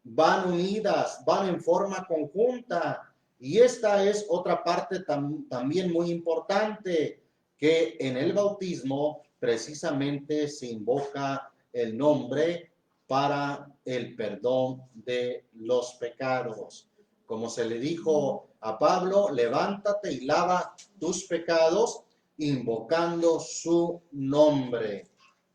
van unidas, van en forma conjunta. Y esta es otra parte también muy importante, que en el bautismo precisamente se invoca el nombre para el perdón de los pecados. Como se le dijo a Pablo, levántate y lava tus pecados invocando su nombre.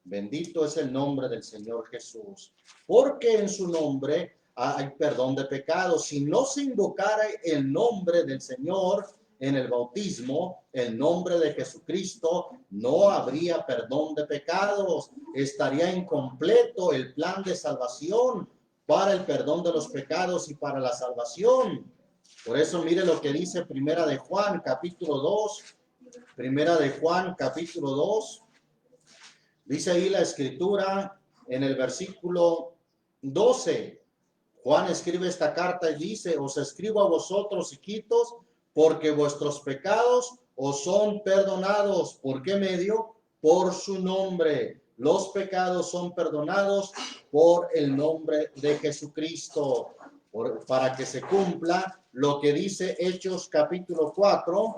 Bendito es el nombre del Señor Jesús, porque en su nombre hay perdón de pecados. Si no se invocara el nombre del Señor, en el bautismo el nombre de Jesucristo, no habría perdón de pecados. Estaría incompleto el plan de salvación para el perdón de los pecados y para la salvación. Por eso mire lo que dice Primera de Juan, capítulo 2. Primera de Juan, capítulo 2. Dice ahí la escritura en el versículo 12. Juan escribe esta carta y dice: os escribo a vosotros, hijitos, porque vuestros pecados os son perdonados. ¿Por qué medio? Por su nombre. Los pecados son perdonados por el nombre de Jesucristo. Para que se cumpla lo que dice Hechos capítulo 4,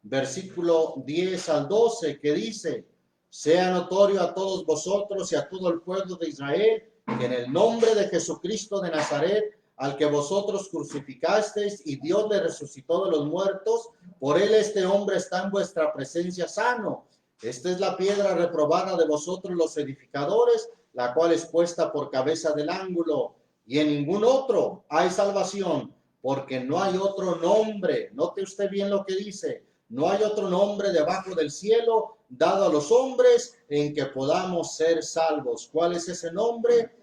versículo 10 al 12, que dice: sea notorio a todos vosotros y a todo el pueblo de Israel que en el nombre de Jesucristo de Nazaret, al que vosotros crucificasteis y Dios le resucitó de los muertos, por él este hombre está en vuestra presencia sano. Esta es la piedra reprobada de vosotros los edificadores, la cual es puesta por cabeza del ángulo, y en ningún otro hay salvación, porque no hay otro nombre. Note usted bien lo que dice: no hay otro nombre debajo del cielo dado a los hombres en que podamos ser salvos. ¿Cuál es ese nombre?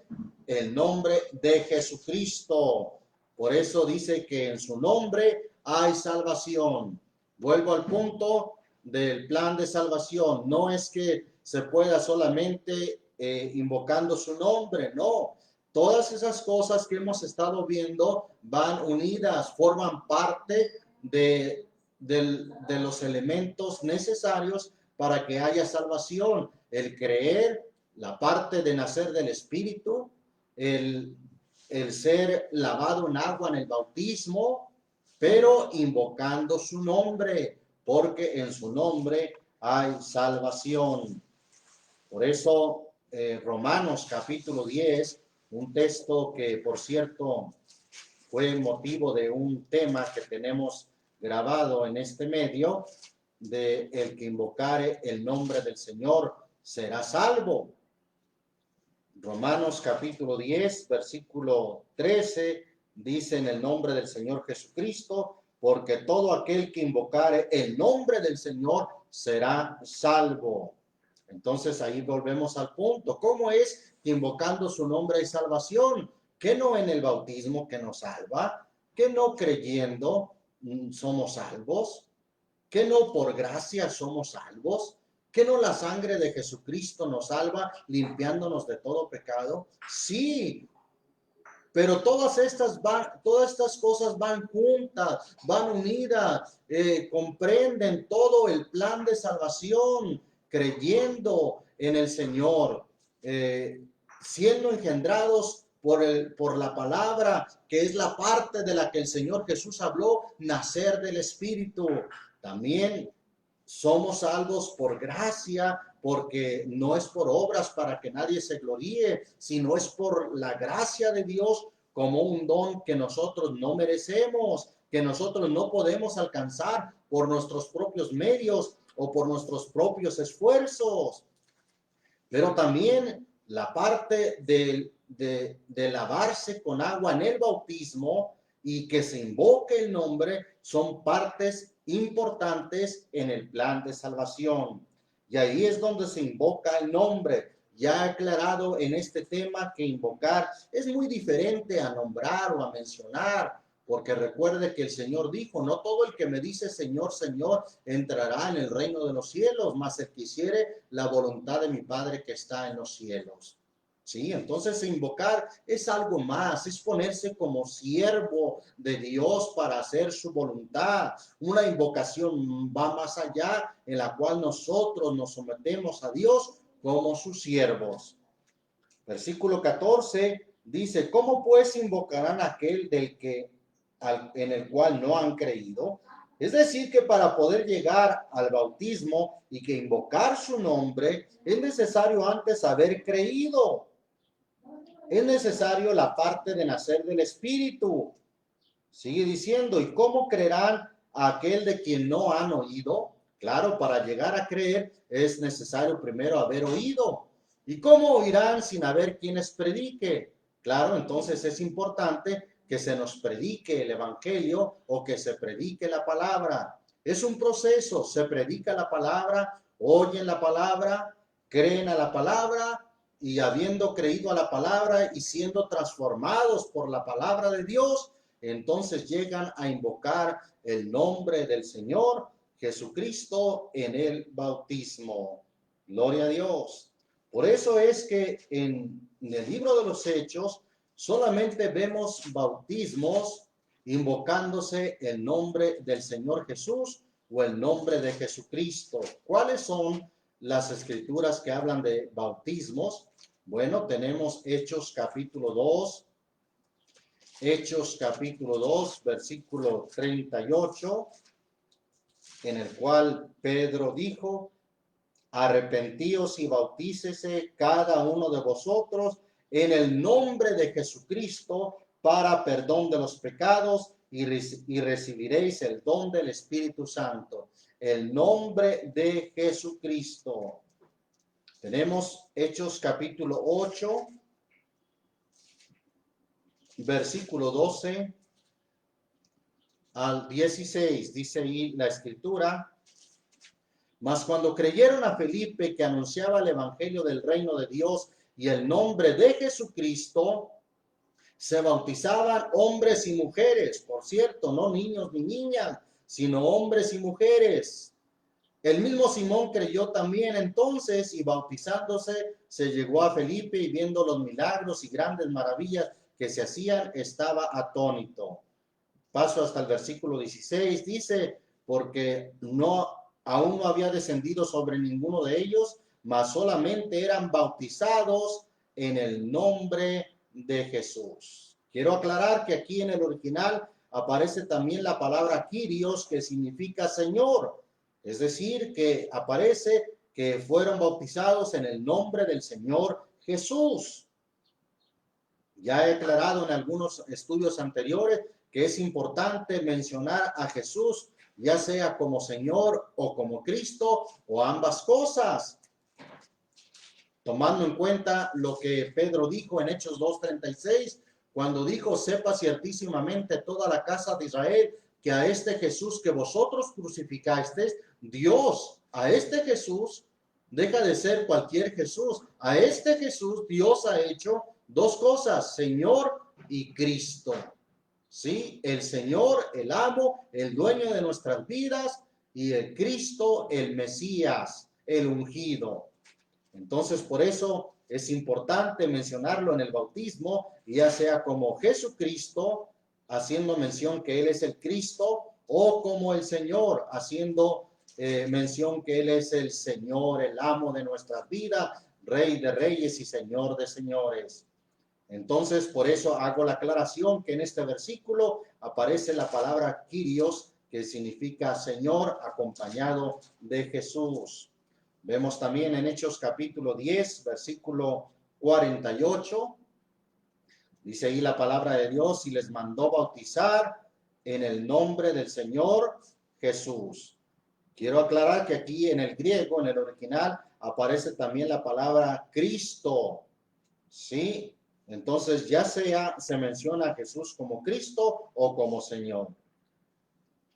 El nombre de Jesucristo. Por eso dice que en su nombre hay salvación. Vuelvo al punto del plan de salvación. No es que se pueda solamente invocando su nombre, no. Todas esas cosas que hemos estado viendo van unidas, forman parte de los elementos necesarios para que haya salvación. El creer, la parte de nacer del Espíritu, el ser lavado en agua en el bautismo, pero invocando su nombre, porque en su nombre hay salvación. Por eso Romanos capítulo 10, un texto que por cierto fue motivo de un tema que tenemos grabado en este medio, de el que invocare el nombre del Señor será salvo. Romanos capítulo 10, versículo 13, dice: en el nombre del Señor Jesucristo, porque todo aquel que invocare el nombre del Señor será salvo. Entonces ahí volvemos al punto. ¿Cómo es que invocando su nombre hay salvación? ¿Que no en el bautismo que nos salva? ¿Que no creyendo somos salvos? ¿Que no por gracia somos salvos? ¿Que no la sangre de Jesucristo nos salva limpiándonos de todo pecado? Sí, pero todas estas cosas van juntas, van unidas, comprenden todo el plan de salvación, creyendo en el Señor, siendo engendrados por la palabra, que es la parte de la que el Señor Jesús habló, nacer del Espíritu. También somos salvos por gracia, porque no es por obras para que nadie se gloríe, sino es por la gracia de Dios como un don que nosotros no merecemos, que nosotros no podemos alcanzar por nuestros propios medios o por nuestros propios esfuerzos. Pero también la parte de lavarse con agua en el bautismo y que se invoque el nombre son partes importantes en el plan de salvación. Y ahí es donde se invoca el nombre. Ya he aclarado en este tema que invocar es muy diferente a nombrar o a mencionar, porque recuerde que el Señor dijo: no todo el que me dice Señor, Señor, entrará en el reino de los cielos, mas el que hiciere la voluntad de mi Padre que está en los cielos. Sí, entonces invocar es algo más, es ponerse como siervo de Dios para hacer su voluntad. Una invocación va más allá, en la cual nosotros nos sometemos a Dios como sus siervos. Versículo 14 dice: ¿cómo pues invocarán a aquel en el cual no han creído? Es decir, que para poder llegar al bautismo y que invocar su nombre, es necesario antes haber creído. Es necesario la parte de nacer del Espíritu. Sigue diciendo: ¿y cómo creerán a aquel de quien no han oído? Claro, para llegar a creer es necesario primero haber oído. ¿Y cómo oirán sin haber quienes predique? Claro, entonces es importante que se nos predique el evangelio o que se predique la palabra. Es un proceso, se predica la palabra, oyen la palabra, creen a la palabra y habiendo creído a la palabra y siendo transformados por la palabra de Dios, entonces llegan a invocar el nombre del Señor Jesucristo en el bautismo. Gloria a Dios. Por eso es que en el libro de los Hechos solamente vemos bautismos invocándose el nombre del Señor Jesús o el nombre de Jesucristo. ¿Cuáles son las escrituras que hablan de bautismos? Bueno, tenemos Hechos capítulo 2, versículo 38, en el cual Pedro dijo: arrepentíos y bautícese cada uno de vosotros en el nombre de Jesucristo para perdón de los pecados y recibiréis el don del Espíritu Santo. El nombre de Jesucristo. Tenemos Hechos capítulo 8, versículo 12 al 16. Dice ahí la escritura: mas cuando creyeron a Felipe, que anunciaba el evangelio del reino de Dios y el nombre de Jesucristo, se bautizaban hombres y mujeres. Por cierto, no niños ni niñas, sino hombres y mujeres. El mismo Simón creyó también entonces y bautizándose se llegó a Felipe y viendo los milagros y grandes maravillas que se hacían, estaba atónito. Paso hasta el versículo 16, dice: porque aún no había descendido sobre ninguno de ellos, mas solamente eran bautizados en el nombre de Jesús. Quiero aclarar que aquí en el original aparece también la palabra Kyrios, que significa Señor. Es decir, que aparece que fueron bautizados en el nombre del Señor Jesús. Ya he aclarado en algunos estudios anteriores que es importante mencionar a Jesús, ya sea como Señor o como Cristo o ambas cosas, tomando en cuenta lo que Pedro dijo en Hechos 2:36, cuando dijo: sepa ciertísimamente toda la casa de Israel que a este Jesús que vosotros crucificasteis, Dios, a este Jesús, deja de ser cualquier Jesús, a este Jesús Dios ha hecho dos cosas: Señor y Cristo. ¿Sí? El Señor, el amo, el dueño de nuestras vidas, y el Cristo, el Mesías, el ungido. Entonces, por eso es importante mencionarlo en el bautismo, ya sea como Jesucristo, haciendo mención que Él es el Cristo, o como el Señor, haciendo mención que Él es el Señor, el amo de nuestras vidas, Rey de reyes y Señor de señores. Entonces, por eso hago la aclaración que en este versículo aparece la palabra Kyrios, que significa Señor, acompañado de Jesús. Vemos también en Hechos capítulo 10, versículo 48. Dice ahí la palabra de Dios: y les mandó bautizar en el nombre del Señor Jesús. Quiero aclarar que aquí en el griego, en el original, aparece también la palabra Cristo. ¿Sí? Entonces ya sea se menciona a Jesús como Cristo o como Señor.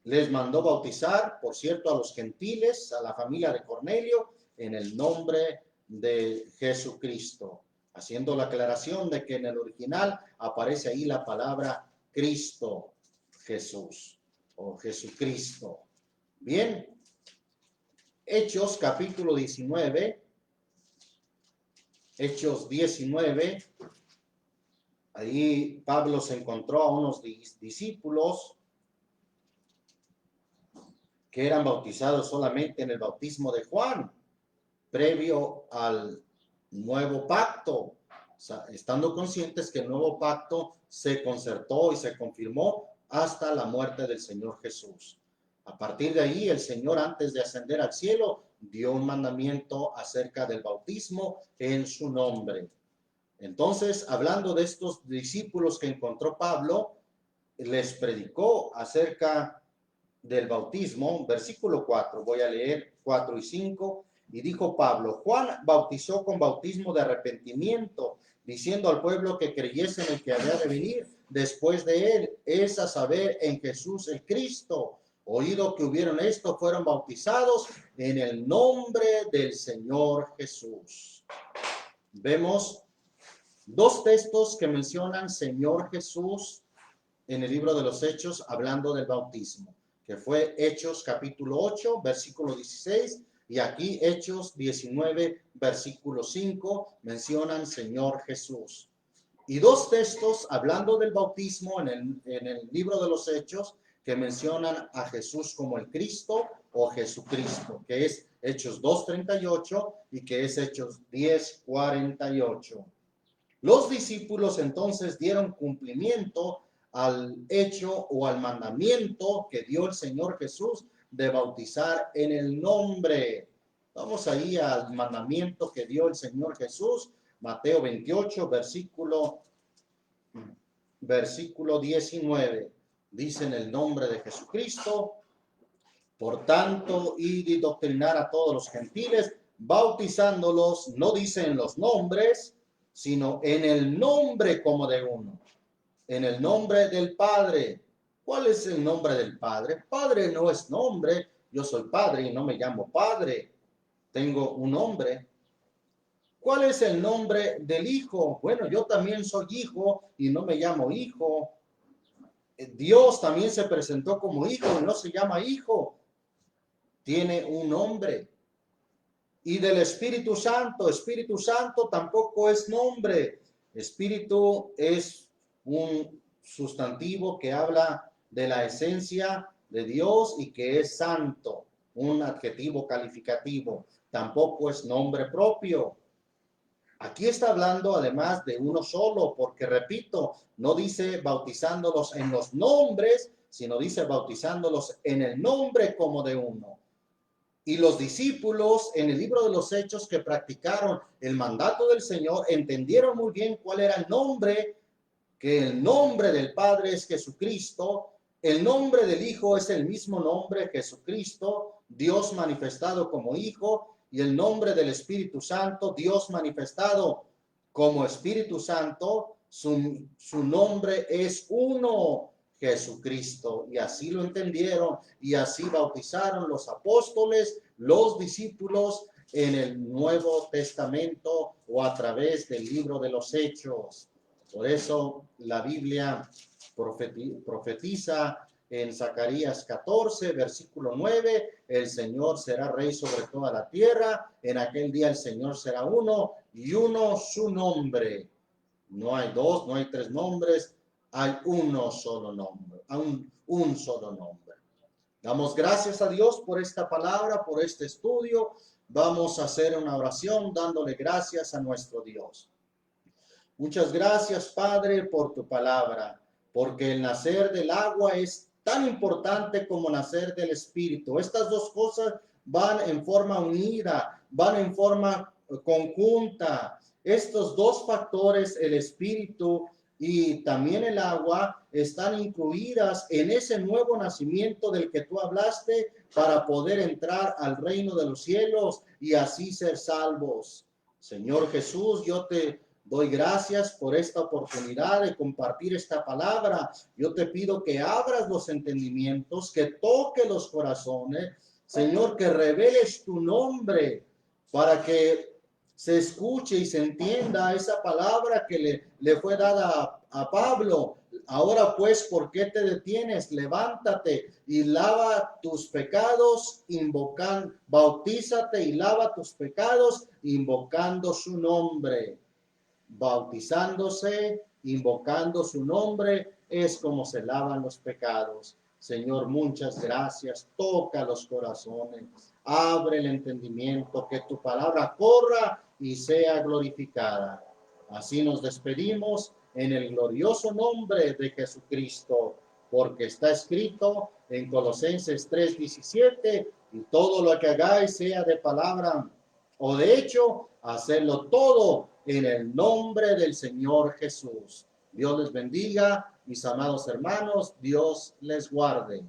Les mandó bautizar, por cierto, a los gentiles, a la familia de Cornelio, en el nombre de Jesucristo, haciendo la aclaración de que en el original aparece ahí la palabra Cristo, Jesús o Jesucristo. Bien, Hechos capítulo 19, Hechos 19, ahí Pablo se encontró a unos discípulos que eran bautizados solamente en el bautismo de Juan, previo al nuevo pacto, o sea, estando conscientes que el nuevo pacto se concertó y se confirmó hasta la muerte del Señor Jesús. A partir de ahí, el Señor, antes de ascender al cielo, dio un mandamiento acerca del bautismo en su nombre. Entonces, hablando de estos discípulos que encontró Pablo, les predicó acerca del bautismo. Versículo 4, voy a leer 4 y 5. Y dijo Pablo: Juan bautizó con bautismo de arrepentimiento, diciendo al pueblo que creyese en el que había de venir, después de él, es a saber, en Jesús el Cristo. Oído que hubieron esto, fueron bautizados en el nombre del Señor Jesús. Vemos dos textos que mencionan Señor Jesús en el libro de los Hechos, hablando del bautismo, que fue Hechos capítulo 8, versículo 16, y aquí Hechos 19, versículo 5, mencionan Señor Jesús. Y dos textos hablando del bautismo en el libro de los Hechos, que mencionan a Jesús como el Cristo o Jesucristo, que es Hechos 2:38 y que es Hechos 10:48. Los discípulos entonces dieron cumplimiento al hecho o al mandamiento que dio el Señor Jesús de bautizar en el nombre. Vamos ahí al mandamiento que dio el Señor Jesús, Mateo 28, versículo 19. Dice en el nombre de Jesucristo: por tanto, id y doctrinar a todos los gentiles, bautizándolos, no dice en los nombres, sino en el nombre como de uno, en el nombre del Padre. ¿Cuál es el nombre del Padre? Padre no es nombre. Yo soy padre y no me llamo padre. Tengo un nombre. ¿Cuál es el nombre del Hijo? Bueno, yo también soy hijo y no me llamo hijo. Dios también se presentó como hijo y no se llama hijo. Tiene un nombre. Y del Espíritu Santo tampoco es nombre. Espíritu es un sustantivo que habla de la esencia de Dios y que es santo, un adjetivo calificativo. Tampoco es nombre propio. Aquí está hablando además de uno solo, porque repito, no dice bautizándolos en los nombres, sino dice bautizándolos en el nombre como de uno. Y los discípulos en el libro de los Hechos que practicaron el mandato del Señor entendieron muy bien cuál era el nombre, que el nombre del Padre es Jesucristo, el nombre del Hijo es el mismo nombre, Jesucristo, Dios manifestado como Hijo, y el nombre del Espíritu Santo, Dios manifestado como Espíritu Santo, su nombre es uno, Jesucristo. Y así lo entendieron y así bautizaron los apóstoles, los discípulos en el Nuevo Testamento o a través del libro de los Hechos. Por eso la Biblia profetiza en Zacarías 14, versículo 9, el Señor será rey sobre toda la tierra, en aquel día el Señor será uno y uno su nombre. No hay dos, no hay tres nombres, hay uno solo nombre, un solo nombre. Damos gracias a Dios por esta palabra, por este estudio. Vamos a hacer una oración dándole gracias a nuestro Dios. Muchas gracias, Padre, por tu palabra, porque el nacer del agua es tan importante como nacer del Espíritu. Estas dos cosas van en forma unida, van en forma conjunta. Estos dos factores, el Espíritu y también el agua, están incluidas en ese nuevo nacimiento del que tú hablaste para poder entrar al reino de los cielos y así ser salvos. Señor Jesús, yo te doy gracias por esta oportunidad de compartir esta palabra. Yo te pido que abras los entendimientos, que toque los corazones. Señor, que reveles tu nombre para que se escuche y se entienda esa palabra que le fue dada a Pablo. Ahora pues, ¿por qué te detienes? Levántate y lava tus pecados, bautízate y lava tus pecados, invocando su nombre. Bautizándose, invocando su nombre, es como se lavan los pecados. Señor, muchas gracias. Toca los corazones, abre el entendimiento, que tu palabra corra y sea glorificada. Así nos despedimos en el glorioso nombre de Jesucristo, porque está escrito en Colosenses 3:17, y todo lo que hagáis, sea de palabra o de hecho, hacerlo todo en el nombre del Señor Jesús. Dios les bendiga, mis amados hermanos, Dios les guarde.